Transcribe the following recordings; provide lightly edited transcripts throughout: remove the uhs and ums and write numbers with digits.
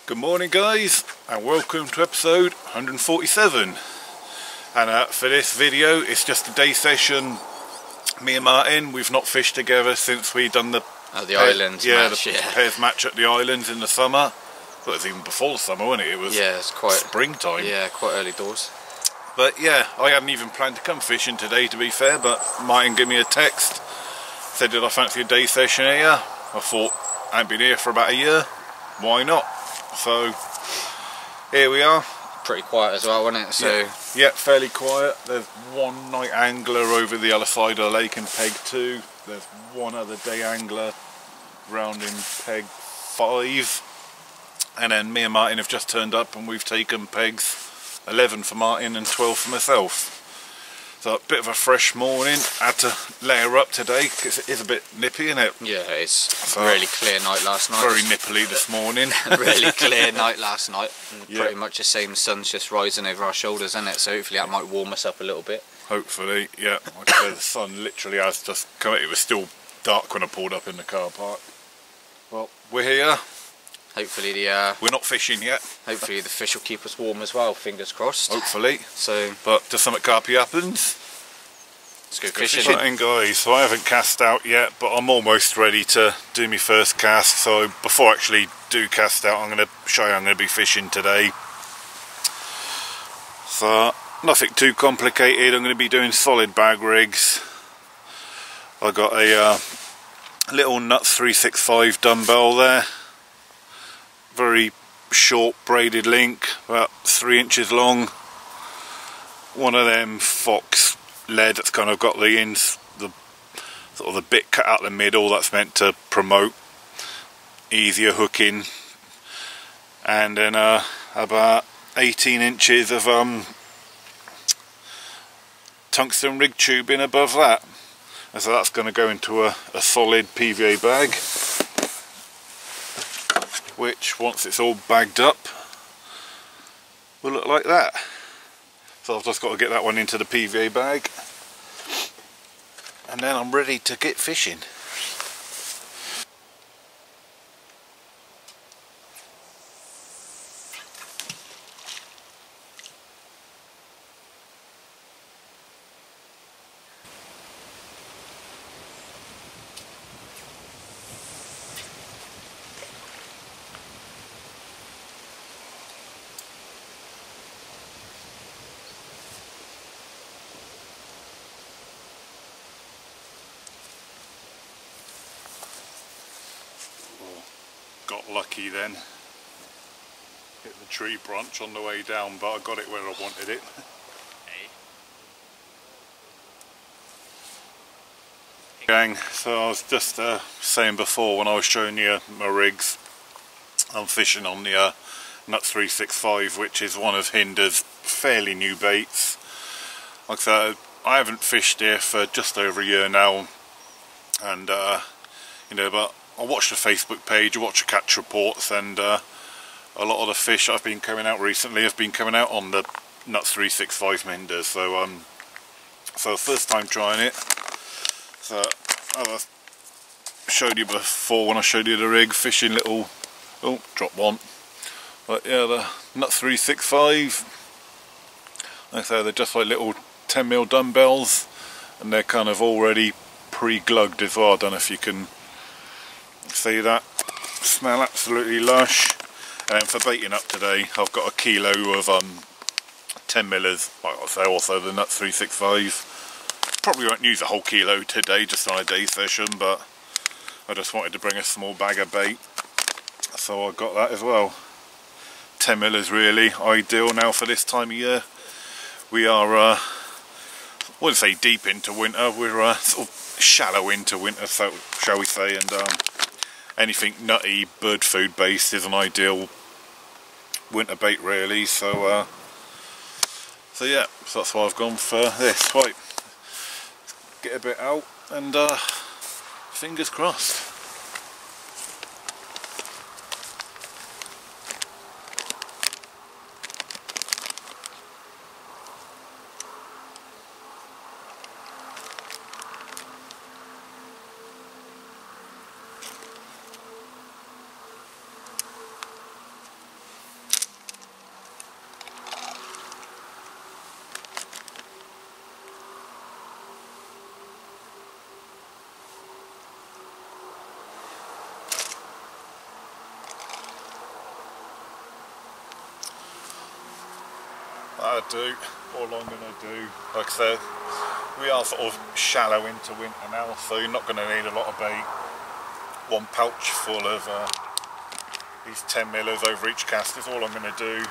Good morning guys, and welcome to episode 147. And for this video it's just a day session. Me and Martin, we've not fished together since we done the islands match, the pairs match at the islands in the summer. Well, it was even before the summer, wasn't it? It was it's quite springtime. Yeah, quite early doors. But yeah, I hadn't even planned to come fishing today, to be fair, but Martin gave me a text, said did I fancy a day session here. I thought, I ain't been here for about a year, why not? So here we are. Pretty quiet as well, wasn't it? So yeah, fairly quiet. There's one night angler over the other side of the lake in Peg 2. There's one other day angler round in Peg 5. And then me and Martin have just turned up and we've taken pegs 11 for Martin and 12 for myself. So a bit of a fresh morning. Had to layer up today because it is a bit nippy, isn't it? yeah, it's a really clear night last night. Very nipply this morning. Really clear night last night. And pretty much the same sun's just rising over our shoulders, isn't it? So hopefully that might warm us up a little bit. Hopefully, yeah. Like I said, the sun literally has just come. It was still dark when I pulled up in the car park. Well, we're here. Hopefully we're not fishing yet. Hopefully the fish will keep us warm as well. Fingers crossed. Hopefully. So, but does something carpy happens? Let's go fishing. Right, guys. So I haven't cast out yet, but I'm almost ready to do my first cast. So before I actually do cast out, I'm going to show you I'm going to be fishing today. So nothing too complicated. I'm going to be doing solid bag rigs. I got a little Nuts 365 dumbbell there. Very short braided link, about 3 inches long. One of them Fox lead that's kind of got the sort of the bit cut out the middle. That's meant to promote easier hooking. And then about 18 inches of tungsten rig tubing above that. And so that's going to go into a solid PVA bag, which once it's all bagged up will look like that. So I've just got to get that one into the PVA bag and then I'm ready to get fishing. Got lucky then, hit the tree branch on the way down, but I got it where I wanted it. Gang, so I was just saying before when I was showing you my rigs, I'm fishing on the Nuts 365, which is one of Hinder's fairly new baits. Like I said, I haven't fished here for just over a year now, and you know, but I watch the Facebook page, I watch the catch reports, and a lot of the fish that have been coming out recently have been coming out on the Nuts 365 Hinder. So so first time trying it. So as I showed you before when I showed you the rig, fishing little, oh, drop one. But yeah, the Nuts 365, like I say, they're just like little 10mm dumbbells, and they're kind of already pre-glugged as well. I don't know if you can see that. Smell absolutely lush. And for baiting up today, I've got a kilo of 10mm, like I say, also the Nuts 365. Probably won't use a whole kilo today, just on a day session, but I just wanted to bring a small bag of bait, so I got that as well. 10mm is really ideal now for this time of year. We are, I wouldn't say deep into winter, we're sort of shallow into winter, so shall we say, and anything nutty bird food based is an ideal winter bait really. So so yeah, so that's why I've gone for this. Right, get a bit out and fingers crossed. that'll do. All I'm going to do, like I said, we are sort of shallow into winter now, so you're not going to need a lot of bait. One pouch full of these 10 millers over each cast is all I'm going to do.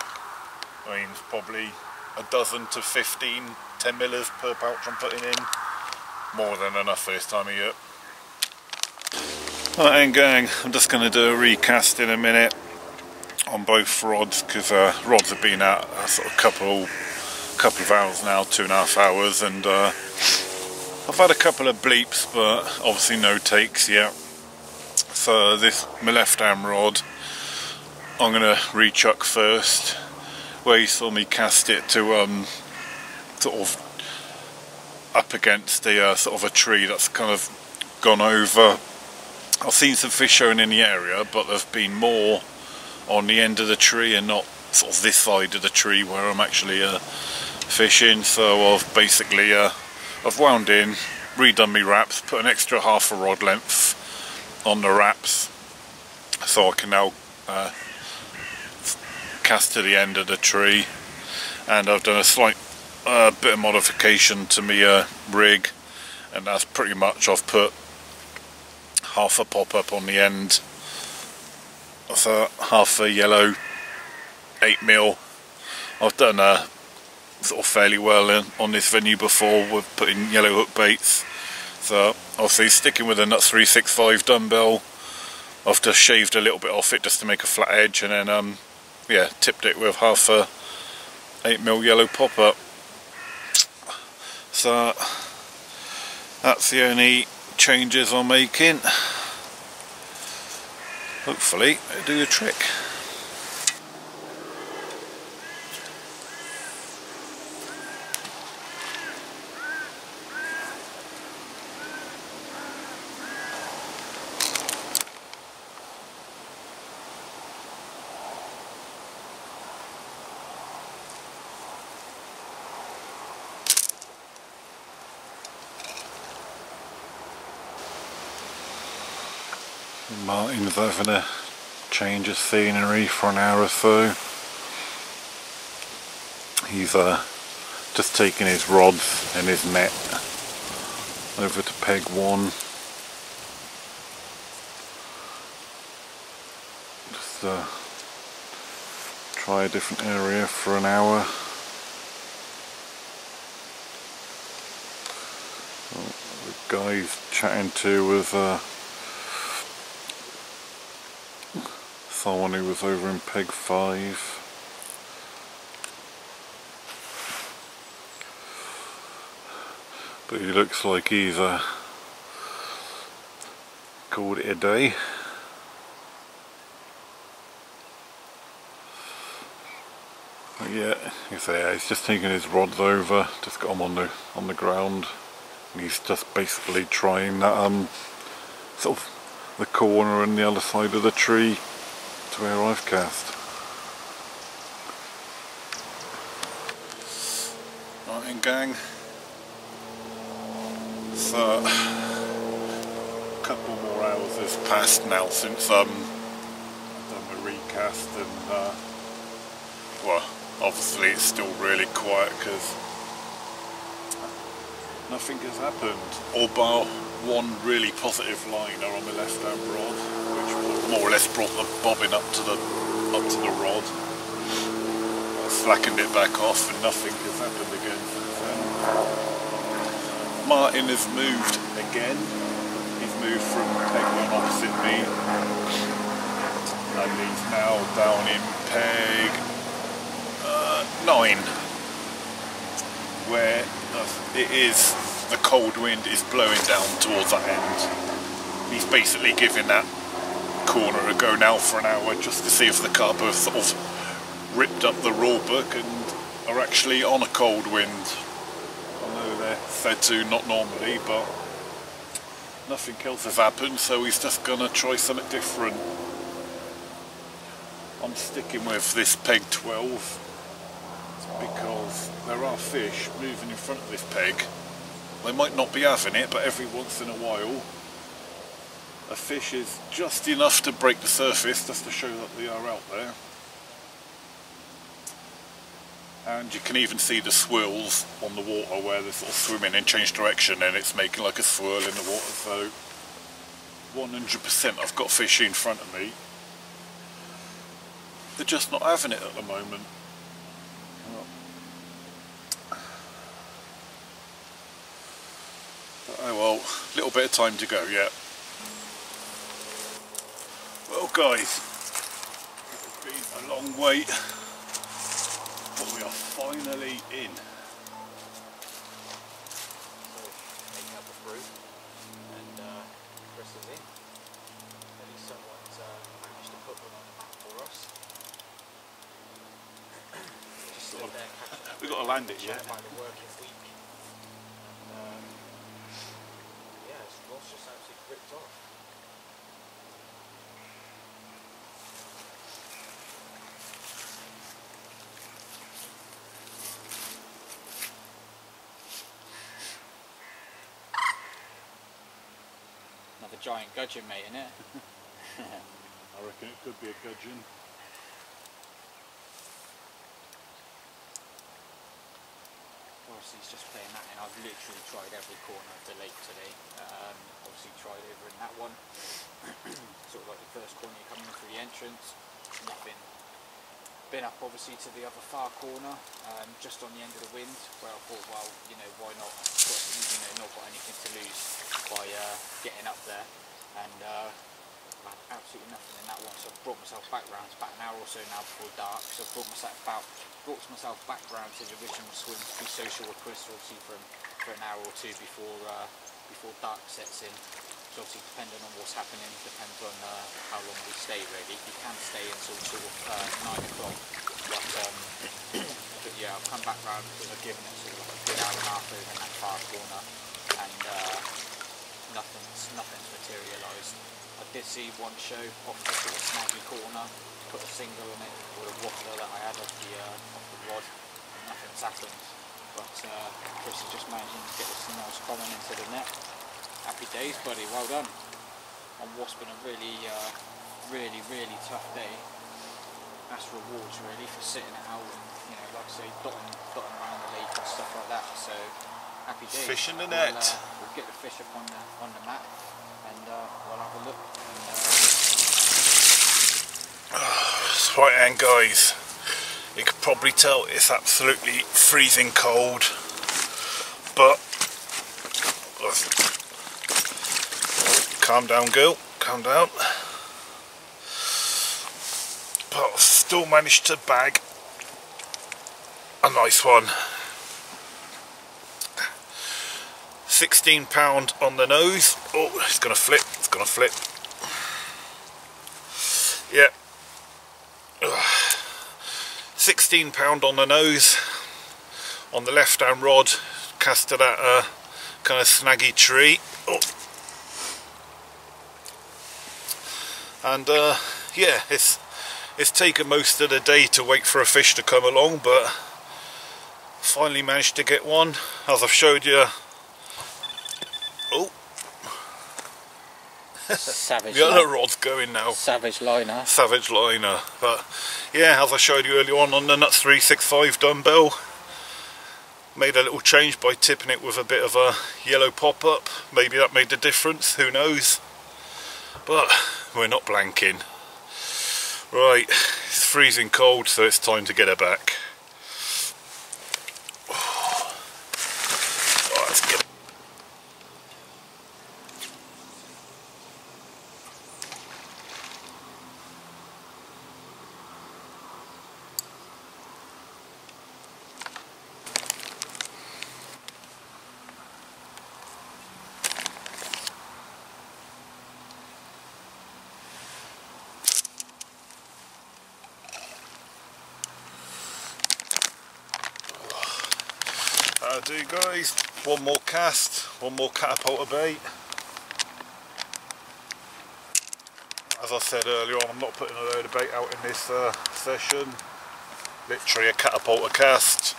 I mean, it's probably a dozen to 15 10 millers per pouch I'm putting in. More than enough for this time of year. Right then gang, I'm just going to do a recast in a minute on both rods, because rods have been out a sort of couple of hours now, 2.5 hours, and I've had a couple of bleeps but obviously no takes yet. So this, my left arm rod, I'm going to rechuck first, where you saw me cast it to sort of up against the sort of a tree that's kind of gone over. I've seen some fish showing in the area, but there's been more on the end of the tree and not sort of this side of the tree where I'm actually fishing. So I've basically I've wound in, redone my wraps, put an extra half a rod length on the wraps, so I can now cast to the end of the tree. And I've done a slight bit of modification to my rig, and that's pretty much, I've put half a pop-up on the end of half a yellow 8mm. I've done sort of fairly well on this venue before with putting yellow hook baits. So obviously sticking with a Nut 365 dumbbell, I've just shaved a little bit off it just to make a flat edge, and then yeah, tipped it with half a 8mm yellow pop-up. So that's the only changes I'm making. Hopefully it'll do the trick. Martin's having a change of scenery for an hour or so. He's just taking his rods and his net over to peg 1. Just try a different area for an hour. The guy he's chatting to was someone who was over in peg 5. But he looks like he's called it a day. But yeah, he's just taking his rods over, just got them on the ground, and he's just basically trying that sort of the corner and the other side of the tree to where I've cast. Right then gang, so a couple more hours has passed now since I've done my recast, and well, obviously it's still really quiet because nothing has happened, all bar one really positive liner on my left hand rod, which more or less brought the bobbin up to the rod. I slackened it back off and nothing has happened again since then. Martin has moved again. He's moved from peg 1 opposite me, and he's now down in peg 9, where it is, the cold wind is blowing down towards that end. He's basically giving that corner a go now for an hour just to see if the carp have sort of ripped up the raw book and are actually on a cold wind. I know they're said to not normally, but nothing else has happened, so he's just gonna try something different. I'm sticking with this peg 12 because there are fish moving in front of this peg. They might not be having it, but every once in a while a fish is just enough to break the surface just to show that they are out there. And you can even see the swirls on the water where they're sort of swimming and change direction, and it's making like a swirl in the water. So 100% I've got fish in front of me. They're just not having it at the moment. But oh well, a little bit of time to go yet. Well guys, it's been a long wait, but we are finally in. So, taking up the fruit, and Chris is in. At least someone's managed to put one on the map for us. Just stood there catching up. We've got to land it yet. By the working week. And yeah, Ross just absolutely ripped off. Another giant gudgeon, mate, isn't it? I reckon it could be a gudgeon. Obviously he's just playing that in. I've literally tried every corner of the lake today. Obviously tried over in that one. Sort of like the first corner you're coming in through the entrance. Nothing. Been up obviously to the other far corner, just on the end of the wind, where I thought, well, you know, why not? Not got anything to lose by getting up there. And I had absolutely nothing in that one, so I brought myself back round. It's about an hour or so now before dark, so I brought myself back round to the original swim to be social with Chris, obviously for an hour or two before dark sets in. So obviously depending on what's happening, depends on how long we stay really. You can stay until sort of 9 o'clock, but yeah, I've come back round because I've given it sort of like a good hour and a half over in that far corner, and nothing's materialised. I did see one show off the sort of snaggy corner, put a single on it with a waffler that I had off the rod, and nothing's happened. But Chris is just managing to get this nice common into the net. Happy days, buddy, well done. On what's been a really tough day. That's rewards really for sitting it out and, you know, like I say, dotting around the lake and stuff like that. So happy days. Fish in the net. We'll get the fish up on the map, and we'll have a look. Right then guys, you can probably tell it's absolutely freezing cold, but calm down girl, calm down. But I've still managed to bag a nice one. £16 on the nose. Oh, it's gonna flip, it's gonna flip. Yeah. £16 on the nose, on the left hand rod, cast at that kind of snaggy tree. Oh. And yeah, it's taken most of the day to wait for a fish to come along, but finally managed to get one, as I've showed you. Oh, Savage. The other rod's going now. Savage liner. Savage liner. But yeah, as I showed you earlier on the Nuts 365 dumbbell, made a little change by tipping it with a bit of a yellow pop-up. Maybe that made the difference, who knows. But we're not blanking. Right, it's freezing cold, so it's time to get her back. Oh, let's get. That'll do guys, one more cast, one more catapulter bait. As I said earlier on, I'm not putting a load of bait out in this session, literally a catapulter cast.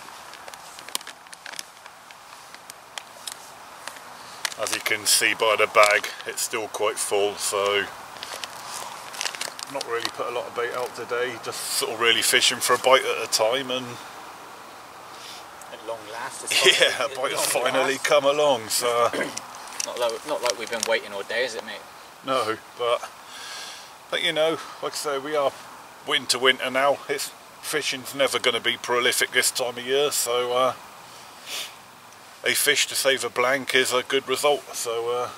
As you can see by the bag, it's still quite full, so not really put a lot of bait out today, just sort of really fishing for a bite at a time, and At long last. Yeah, a bite has finally come along, so... not like we've been waiting all day, is it, mate? No, but you know, like I say, we are winter now. Fishing's never going to be prolific this time of year, so a fish to save a blank is a good result. So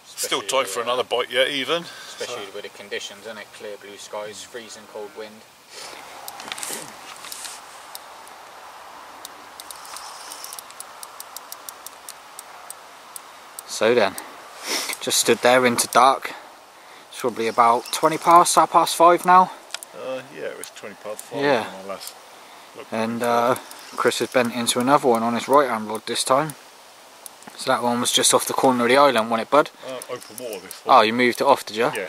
still time for another bite yet, even. Especially with the conditions, isn't it? Clear blue skies, freezing cold wind. So then, just stood there into dark. It's probably about 20 past, 5:30 now. Yeah, it was 20 past 5 yeah. when I last looked. And Chris has bent into another one on his right hand rod this time. So that one was just off the corner of the island, wasn't it, bud? Open water, this one. Oh, you moved it off, did you? Yeah.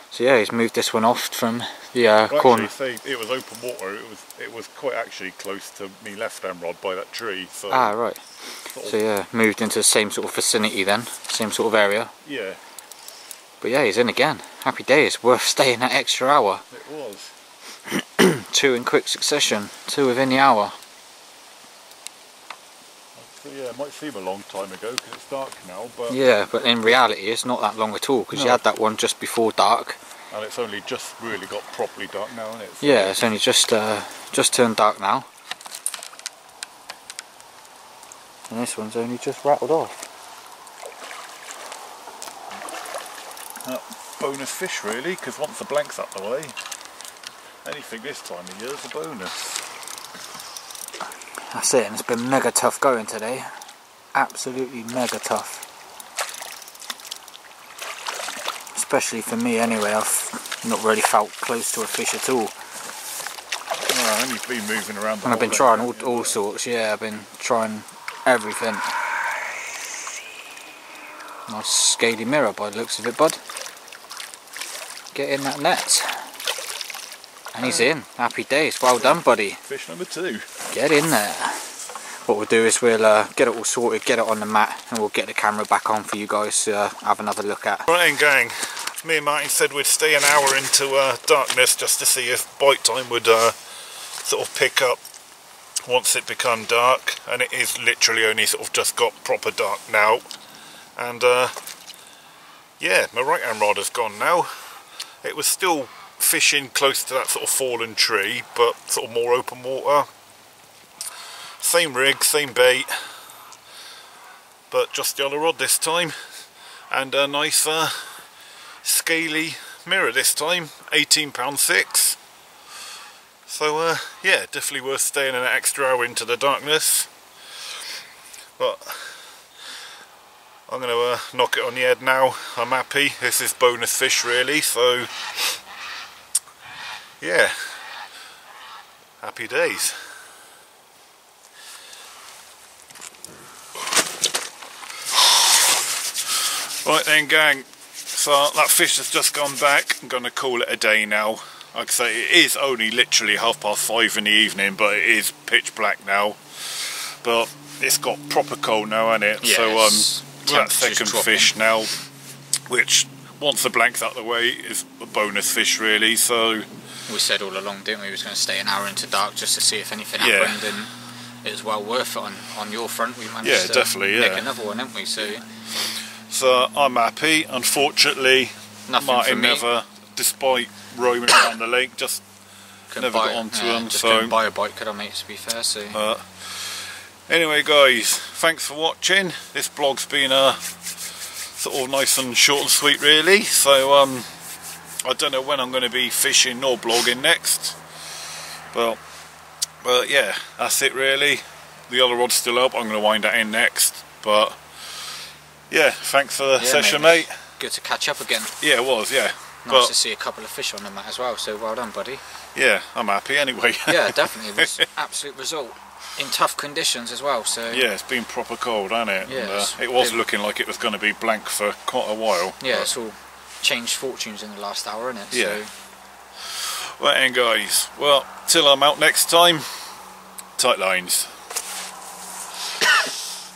So yeah, he's moved this one off from the corner. Actually, it was open water. It was quite actually close to me left hand rod by that tree. So ah, right. So yeah, moved into the same sort of vicinity then, same sort of area. Yeah. But yeah, he's in again. Happy days. Worth staying that extra hour. It was. 2 in quick succession. 2 within the hour. So yeah, it might seem a long time ago because it's dark now, but yeah, but in reality, it's not that long at all because you had that one just before dark. And it's only just really got properly dark now, isn't it? So yeah, it's only just turned dark now. And this one's only just rattled off. Bonus fish really, because once the blank's up the way, anything this time of year is a bonus. That's it, and it's been mega tough going today. Absolutely mega tough. Especially for me anyway, I've not really felt close to a fish at all. Well, and you've been moving around the And I've been trying all sorts, yeah, I've been trying everything. Nice scaly mirror by the looks of it, bud. Get in that net. And he's in. Happy days. Well done, buddy. Fish number 2. Get in there. What we'll do is we'll get it all sorted, get it on the mat, and we'll get the camera back on for you guys to have another look at. Right then, gang. Me and Martin said we'd stay an hour into darkness just to see if bite time would sort of pick up once it become dark, and it is literally only sort of just got proper dark now. And yeah, my right hand rod has gone now. It was still fishing close to that sort of fallen tree, but sort of more open water. Same rig, same bait, but just the other rod this time, and a nice scaly mirror this time, £18.6. So yeah, definitely worth staying an extra hour into the darkness. But I'm going to knock it on the head now. I'm happy. This is bonus fish really, so yeah, happy days. Right then, gang, so that fish has just gone back. I'm going to call it a day now. Like I say, it is only literally 5:30 in the evening, but it is pitch black now. But it's got proper cold now, hasn't it? Yes. So that second fish now, which once the blank's out of the way is a bonus fish really. So we said all along, didn't we, was going to stay an hour into dark just to see if anything happened, and it was well worth it on your front. We managed to definitely, nick another one, didn't we? So I'm happy. Unfortunately, nothing Martin never, despite roaming around the lake, just never got onto them. Just so couldn't buy a bite, could I, mate, to be fair? So anyway, guys, thanks for watching. This vlog's been sort of nice and short and sweet, really. So I don't know when I'm going to be fishing or blogging next, but yeah, that's it really. The other rod's still up. I'm going to wind that in next, but yeah, thanks for the session, mate. Good to catch up again. Yeah, it was, yeah. Nice to see a couple of fish on the mat as well, so well done, buddy. Yeah, I'm happy anyway. Yeah, definitely. It was an absolute result. In tough conditions as well, so... Yeah, it's been proper cold, hasn't it? Yeah, and, it was looking like it was going to be blank for quite a while. Yeah, it's all changed fortunes in the last hour, isn't it? Yeah. So. Right then, guys. Well, till I'm out next time, tight lines.